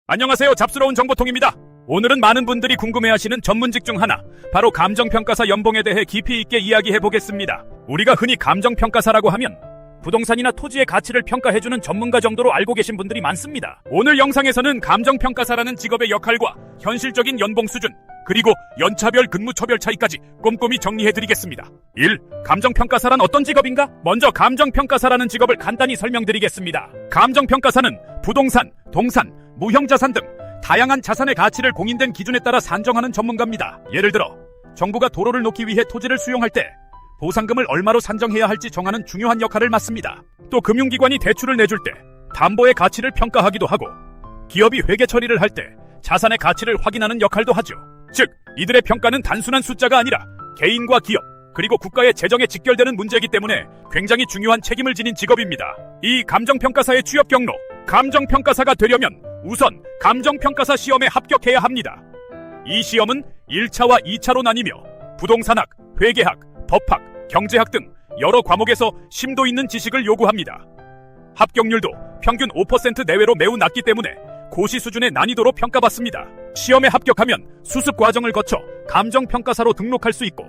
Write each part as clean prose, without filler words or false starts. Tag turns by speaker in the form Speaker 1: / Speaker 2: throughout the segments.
Speaker 1: 안녕하세요. 잡스러운 정보통입니다. 오늘은 많은 분들이 궁금해하시는 전문직 중 하나, 바로 감정평가사 연봉에 대해 깊이 있게 이야기해보겠습니다. 우리가 흔히 감정평가사라고 하면 부동산이나 토지의 가치를 평가해주는 전문가 정도로 알고 계신 분들이 많습니다. 오늘 영상에서는 감정평가사라는 직업의 역할과 현실적인 연봉 수준, 그리고 연차별 근무처별 차이까지 꼼꼼히 정리해드리겠습니다. 1. 감정평가사란 어떤 직업인가? 먼저 감정평가사라는 직업을 간단히 설명드리겠습니다. 감정평가사는 부동산, 동산, 무형자산 등 다양한 자산의 가치를 공인된 기준에 따라 산정하는 전문가입니다. 예를 들어 정부가 도로를 놓기 위해 토지를 수용할 때 보상금을 얼마로 산정해야 할지 정하는 중요한 역할을 맡습니다. 또 금융기관이 대출을 내줄 때 담보의 가치를 평가하기도 하고, 기업이 회계 처리를 할 때 자산의 가치를 확인하는 역할도 하죠. 즉, 이들의 평가는 단순한 숫자가 아니라 개인과 기업, 그리고 국가의 재정에 직결되는 문제이기 때문에 굉장히 중요한 책임을 지닌 직업입니다. 이 감정평가사의 취업 경로, 감정평가사가 되려면 우선 감정평가사 시험에 합격해야 합니다. 이 시험은 1차와 2차로 나뉘며 부동산학, 회계학, 법학, 경제학 등 여러 과목에서 심도 있는 지식을 요구합니다. 합격률도 평균 5% 내외로 매우 낮기 때문에 고시 수준의 난이도로 평가받습니다. 시험에 합격하면 수습 과정을 거쳐 감정평가사로 등록할 수 있고,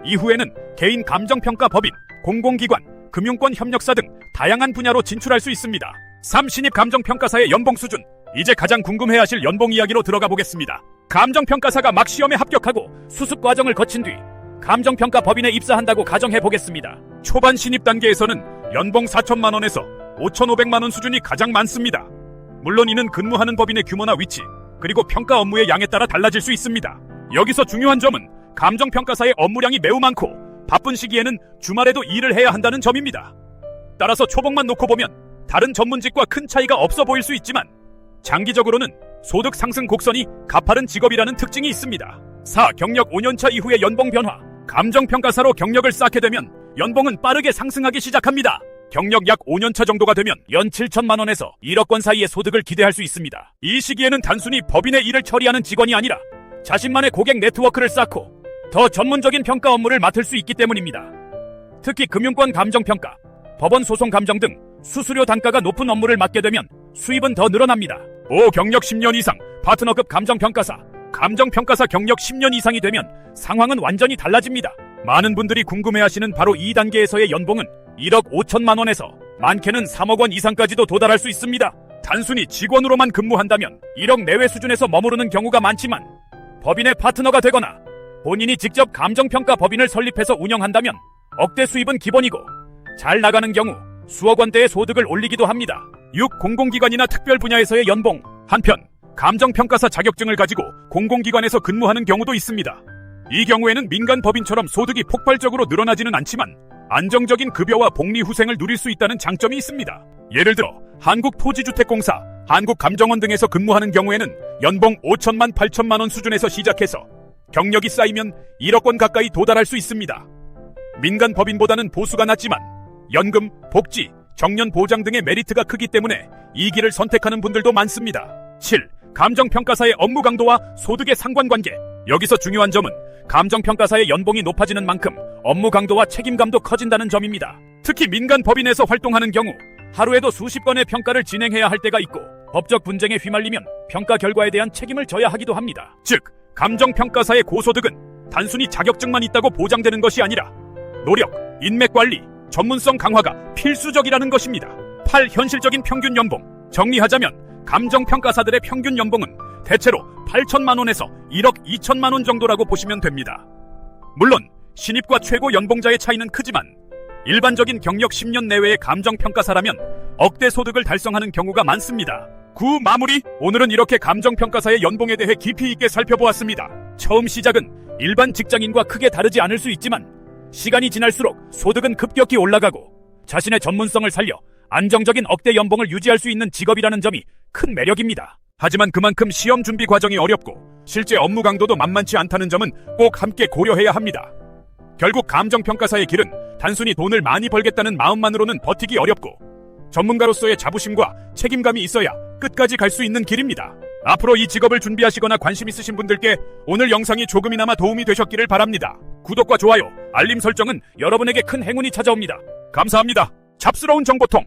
Speaker 1: 이후에는 개인 감정평가 법인, 공공기관, 금융권 협력사 등 다양한 분야로 진출할 수 있습니다. 3. 신입 감정평가사의 연봉 수준. 이제 가장 궁금해하실 연봉 이야기로 들어가 보겠습니다. 감정평가사가 막 시험에 합격하고 수습 과정을 거친 뒤 감정평가 법인에 입사한다고 가정해 보겠습니다. 초반 신입 단계에서는 연봉 4천만 원에서 5,500만 원 수준이 가장 많습니다. 물론 이는 근무하는 법인의 규모나 위치, 그리고 평가 업무의 양에 따라 달라질 수 있습니다. 여기서 중요한 점은 감정평가사의 업무량이 매우 많고 바쁜 시기에는 주말에도 일을 해야 한다는 점입니다. 따라서 초봉만 놓고 보면 다른 전문직과 큰 차이가 없어 보일 수 있지만 장기적으로는 소득 상승 곡선이 가파른 직업이라는 특징이 있습니다. 4. 경력 5년차 이후의 연봉 변화. 감정평가사로 경력을 쌓게 되면 연봉은 빠르게 상승하기 시작합니다. 경력 약 5년차 정도가 되면 연 7천만 원에서 1억 원 사이의 소득을 기대할 수 있습니다. 이 시기에는 단순히 법인의 일을 처리하는 직원이 아니라 자신만의 고객 네트워크를 쌓고 더 전문적인 평가 업무를 맡을 수 있기 때문입니다. 특히 금융권 감정평가, 법원 소송 감정 등 수수료 단가가 높은 업무를 맡게 되면 수입은 더 늘어납니다. 5. 경력 10년 이상 파트너급 감정평가사. 감정평가사 경력 10년 이상이 되면 상황은 완전히 달라집니다. 많은 분들이 궁금해하시는 바로 이 단계에서의 연봉은 1억 5천만 원에서 많게는 3억 원 이상까지도 도달할 수 있습니다. 단순히 직원으로만 근무한다면 1억 내외 수준에서 머무르는 경우가 많지만, 법인의 파트너가 되거나 본인이 직접 감정평가 법인을 설립해서 운영한다면 억대 수입은 기본이고, 잘 나가는 경우 수억 원대의 소득을 올리기도 합니다. 6. 공공기관이나 특별 분야에서의 연봉. 한편 감정평가사 자격증을 가지고 공공기관에서 근무하는 경우도 있습니다. 이 경우에는 민간 법인처럼 소득이 폭발적으로 늘어나지는 않지만 안정적인 급여와 복리 후생을 누릴 수 있다는 장점이 있습니다. 예를 들어 한국토지주택공사, 한국감정원 등에서 근무하는 경우에는 연봉 5천만 8천만 원 수준에서 시작해서 경력이 쌓이면 1억 원 가까이 도달할 수 있습니다. 민간 법인보다는 보수가 낮지만 연금, 복지, 정년 보장 등의 메리트가 크기 때문에 이 길을 선택하는 분들도 많습니다. 7. 감정평가사의 업무 강도와 소득의 상관관계. 여기서 중요한 점은 감정평가사의 연봉이 높아지는 만큼 업무 강도와 책임감도 커진다는 점입니다. 특히 민간 법인에서 활동하는 경우 하루에도 수십 건의 평가를 진행해야 할 때가 있고, 법적 분쟁에 휘말리면 평가 결과에 대한 책임을 져야 하기도 합니다. 즉, 감정평가사의 고소득은 단순히 자격증만 있다고 보장되는 것이 아니라 노력, 인맥관리, 전문성 강화가 필수적이라는 것입니다. 8. 현실적인 평균 연봉. 정리하자면 감정평가사들의 평균 연봉은 대체로 8천만 원에서 1억 2천만 원 정도라고 보시면 됩니다. 물론 신입과 최고 연봉자의 차이는 크지만 일반적인 경력 10년 내외의 감정평가사라면 억대 소득을 달성하는 경우가 많습니다. 9. 마무리. 오늘은 이렇게 감정평가사의 연봉에 대해 깊이 있게 살펴보았습니다. 처음 시작은 일반 직장인과 크게 다르지 않을 수 있지만 시간이 지날수록 소득은 급격히 올라가고 자신의 전문성을 살려 안정적인 억대 연봉을 유지할 수 있는 직업이라는 점이 큰 매력입니다. 하지만 그만큼 시험 준비 과정이 어렵고 실제 업무 강도도 만만치 않다는 점은 꼭 함께 고려해야 합니다. 결국 감정평가사의 길은 단순히 돈을 많이 벌겠다는 마음만으로는 버티기 어렵고 전문가로서의 자부심과 책임감이 있어야 끝까지 갈 수 있는 길입니다. 앞으로 이 직업을 준비하시거나 관심 있으신 분들께 오늘 영상이 조금이나마 도움이 되셨기를 바랍니다. 구독과 좋아요, 알림 설정은 여러분에게 큰 행운이 찾아옵니다. 감사합니다. 잡스러운 정보통.